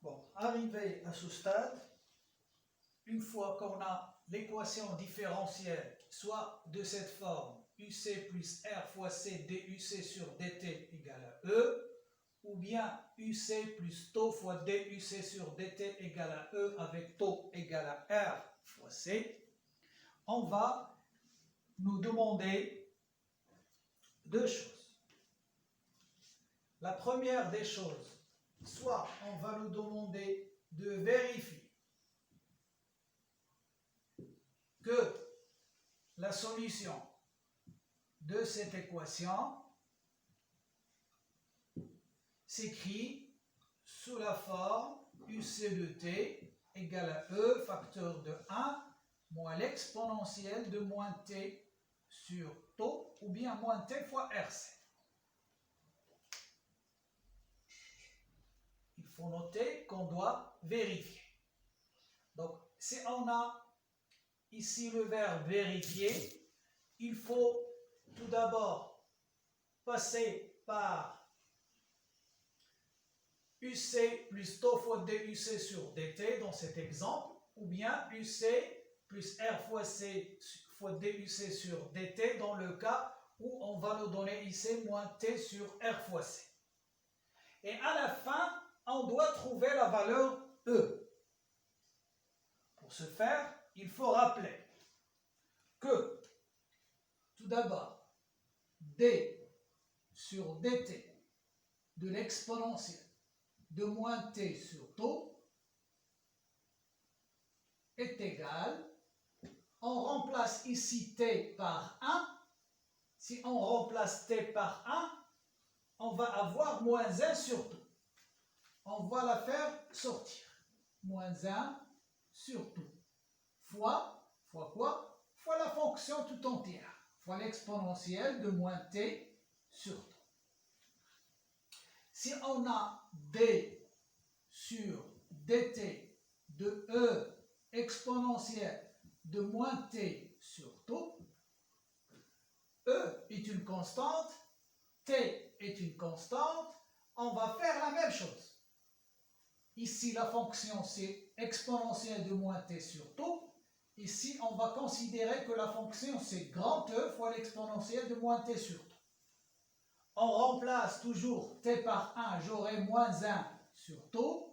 Bon, arrivé à ce stade, une fois qu'on a l'équation différentielle, soit de cette forme, UC plus R fois C DUC sur DT égale à E, ou bien UC plus taux fois DUC sur DT égale à E avec taux égale à R fois C, on va nous demander deux choses. La première des choses, soit on va nous demander de vérifier que la solution de cette équation s'écrit sous la forme UC de t égale à E facteur de 1 moins l'exponentielle de moins t sur taux ou bien moins t fois RC. Il faut noter qu'on doit vérifier. Donc, si on a ici le verbe vérifier, il faut tout d'abord passer par UC plus taux fois DUC sur DT dans cet exemple, ou bien UC plus R fois C fois DUC sur DT dans le cas où on va nous donner ici moins T sur R fois C. Et à la fin, on doit trouver la valeur E. Pour ce faire, il faut rappeler que, tout d'abord, D sur dt de l'exponentielle de moins t sur taux est égal, on remplace ici t par 1, si on remplace t par 1, on va avoir moins 1 sur taux. On va la faire sortir. Moins 1 sur tout. Fois quoi? Fois la fonction tout entière. Fois l'exponentielle de moins t sur tout. Si on a d sur dt de e exponentielle de moins t sur taux, e est une constante, t est une constante, on va faire la même chose. Ici, la fonction, c'est exponentielle de moins t sur taux. Ici, on va considérer que la fonction, c'est grand E fois l'exponentielle de moins t sur taux. On remplace toujours t par 1, j'aurai moins 1 sur taux,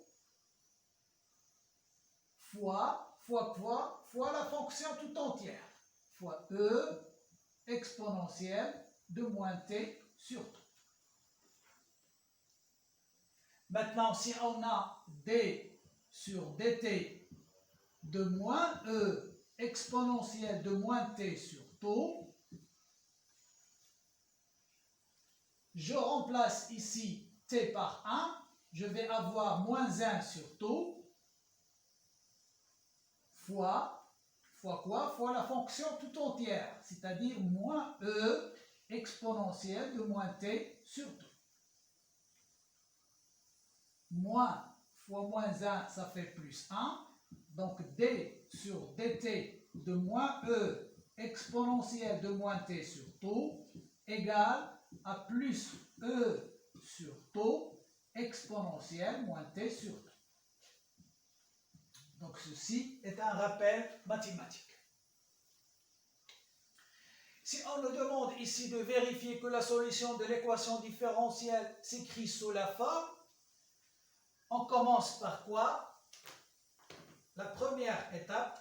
fois la fonction tout entière, fois E exponentielle de moins t sur taux. Maintenant, si on a d sur dt de moins e exponentielle de moins t sur taux, je remplace ici t par 1, je vais avoir moins 1 sur taux, fois quoi? Fois la fonction tout entière, c'est-à-dire moins e exponentielle de moins t sur taux. Moins fois moins 1, ça fait plus 1. Donc d sur dt de moins e exponentielle de moins t sur taux égale à plus e sur taux exponentielle moins t sur taux. Donc ceci est un rappel mathématique. Si on nous demande ici de vérifier que la solution de l'équation différentielle s'écrit sous la forme, on commence par quoi? La première étape,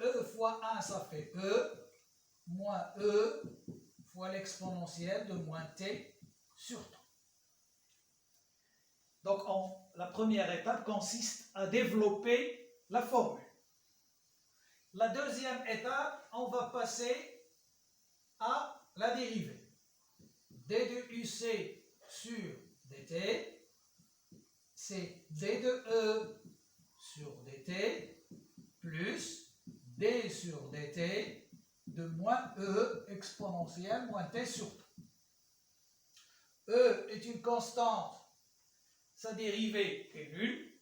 E fois 1, ça fait E, moins E fois l'exponentielle de moins t sur taux. Donc, la première étape consiste à développer la formule. La deuxième étape, on va passer à la dérivée. d de UC sur dt, c'est d de E sur dt plus d sur dt de moins E exponentielle moins t sur taux. E est une constante, sa dérivée est nulle.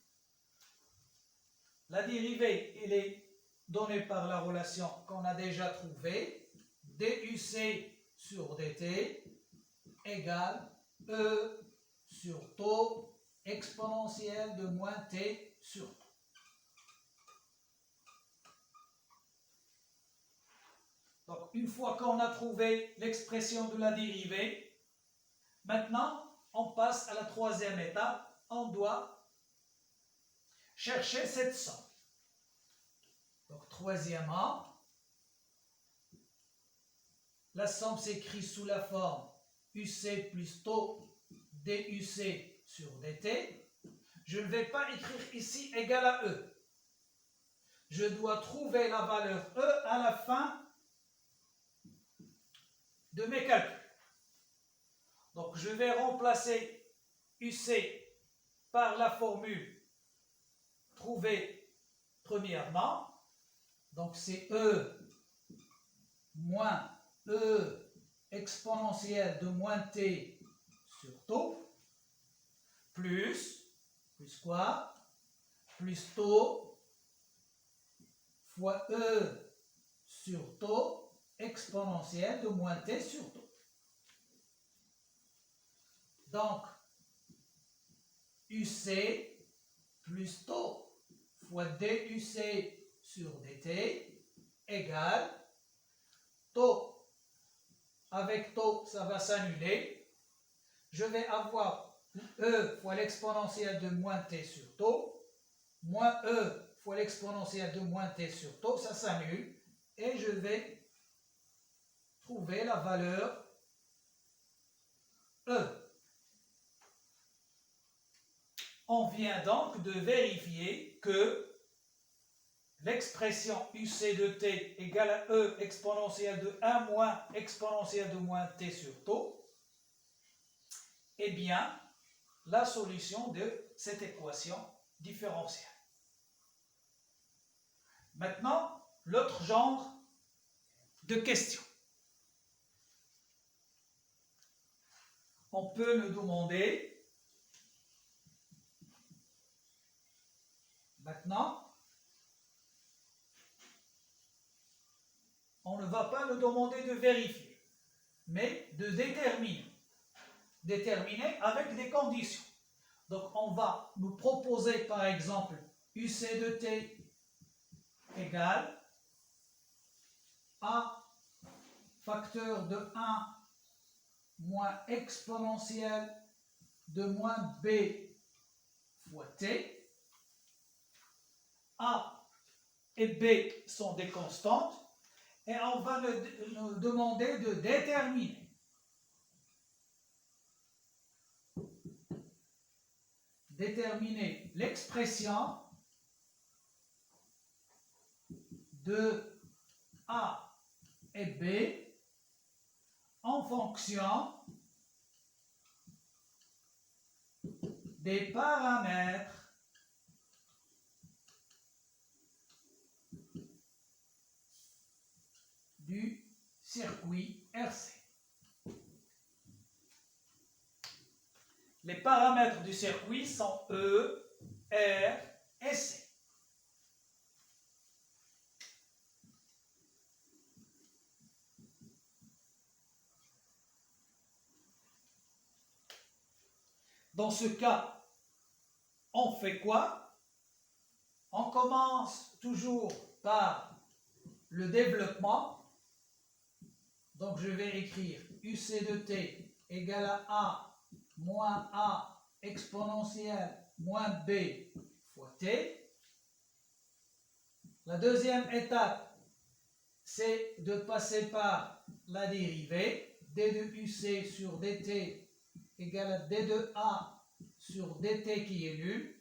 La dérivée, elle est donnée par la relation qu'on a déjà trouvée, duc sur dt égale E sur taux exponentielle de moins T sur taux. Donc, une fois qu'on a trouvé l'expression de la dérivée, maintenant, on passe à la troisième étape. On doit chercher cette somme. Donc, troisièmement, la somme s'écrit sous la forme UC plus taux DUC sur DT. Je ne vais pas écrire ici égal à E. Je dois trouver la valeur E à la fin de mes calculs. Donc, je vais remplacer UC par la formule trouvée premièrement. Donc, c'est E moins E exponentielle de moins T sur taux, plus quoi? Plus taux fois E sur taux exponentielle de moins T sur taux. Donc, UC plus taux fois DUC sur DT égale taux avec taux, ça va s'annuler. Je vais avoir E fois l'exponentielle de moins T sur taux, moins E fois l'exponentielle de moins T sur taux, ça s'annule, et je vais trouver la valeur E. On vient donc de vérifier que l'expression UC de T égale à E exponentielle de 1 moins exponentielle de moins T sur taux est bien la solution de cette équation différentielle. Maintenant, l'autre genre de question. On peut nous demander maintenant, on ne va pas nous demander de vérifier, mais de déterminer. Déterminer avec des conditions. Donc, on va nous proposer, par exemple, UC de T égale A facteur de 1 moins exponentielle de moins B fois T. A et B sont des constantes et on va nous demander de déterminer l'expression de A et B en fonction des paramètres du circuit RC. Les paramètres du circuit sont E, R et C. Dans ce cas, on fait quoi? On commence toujours par le développement. Donc je vais écrire UC de T égale à A moins A exponentielle moins B fois T. La deuxième étape, c'est de passer par la dérivée. D de UC sur DT égale à D de A sur DT qui est nul,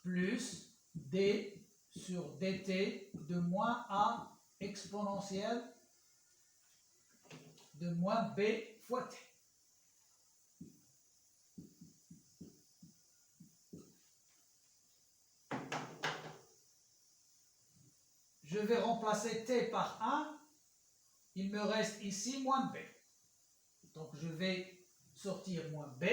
plus D sur DT de moins A exponentielle de moins B fois T. Je vais remplacer T par 1. Il me reste ici moins B. Donc je vais sortir moins B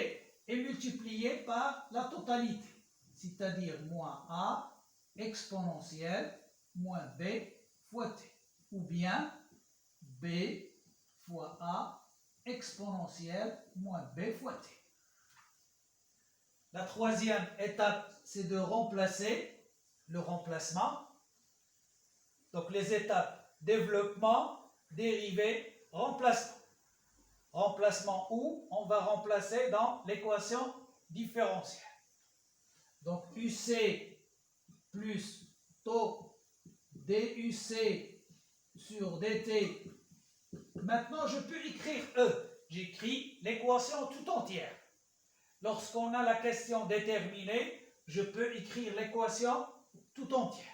et multiplier par la totalité, c'est-à-dire moins A exponentielle moins B fois T, ou bien B fois A exponentielle moins b fois t. La troisième étape, c'est de remplacer le remplacement. Donc les étapes développement, dérivée, remplacement. Remplacement où on va remplacer dans l'équation différentielle. Donc UC plus taux DUC sur DT. Maintenant, je peux écrire E. J'écris l'équation tout entière. Lorsqu'on a la question déterminée, je peux écrire l'équation tout entière.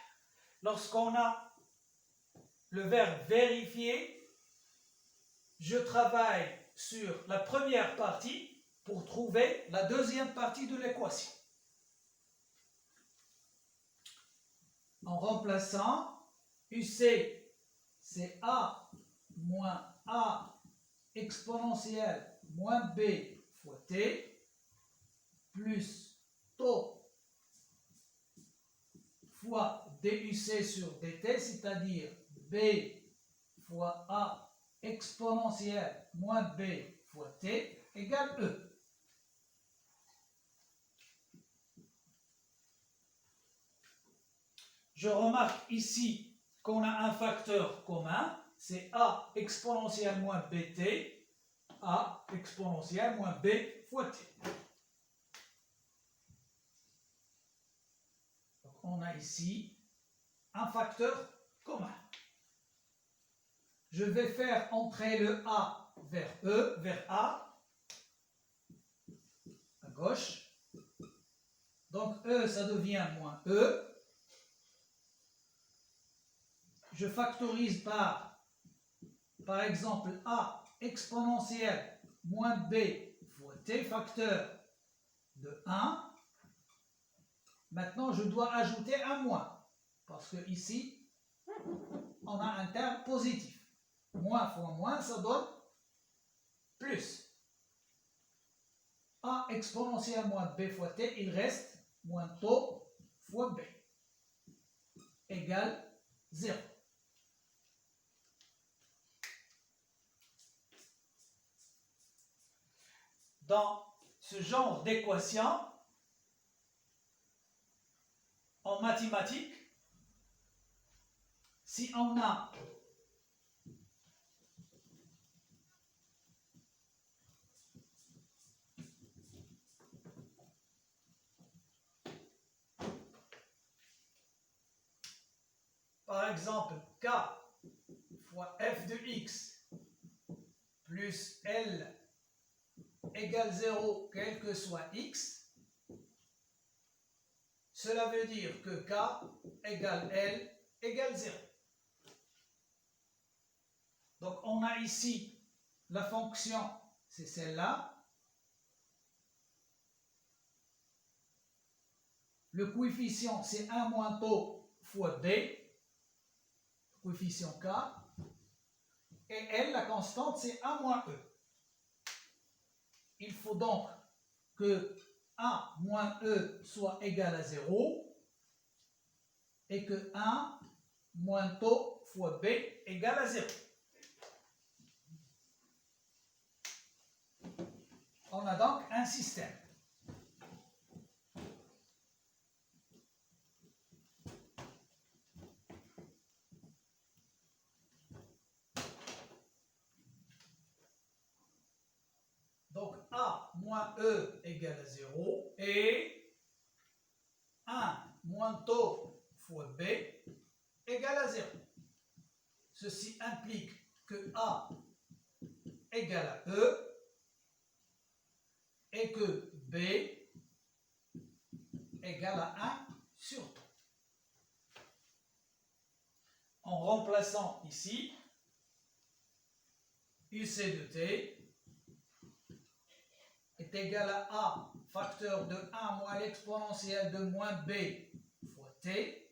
Lorsqu'on a le verbe vérifier, je travaille sur la première partie pour trouver la deuxième partie de l'équation. En remplaçant UC, c'est A moins A exponentielle moins B fois T, plus taux fois DUC sur DT, c'est-à-dire B fois A exponentielle moins B fois T égale E. Je remarque ici qu'on a un facteur commun, c'est A exponentielle moins BT, A exponentielle moins B fois T. Donc on a ici un facteur commun. Je vais faire entrer le A vers E, vers A, à gauche. Donc E, ça devient moins E. Je factorise par exemple, A exponentielle moins B fois T, facteur de 1. Maintenant, je dois ajouter un moins, parce que ici, on a un terme positif. Moins fois moins, ça donne plus. A exponentielle moins B fois T, il reste moins taux fois B, égale 0. Dans ce genre d'équation, en mathématiques, si on a par exemple K fois f de x plus L égale 0, quel que soit x, cela veut dire que K égale L égale 0. Donc on a ici la fonction, c'est celle-là. Le coefficient, c'est 1 moins taux fois B, coefficient K. Et L, la constante, c'est 1 moins E. Il faut donc que A moins E soit égal à 0 et que 1 moins taux fois B égale à 0. On a donc un système. Donc A moins E égale à 0 et 1 moins taux fois B égale à 0. Ceci implique que A égale à E et que B égale à 1 sur taux. En remplaçant ici, UC de T est égal à A facteur de 1 moins l'exponentielle de moins B fois T,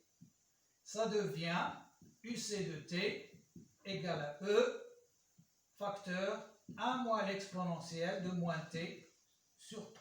ça devient UC de T égale à E facteur 1 moins l'exponentielle de moins T sur T.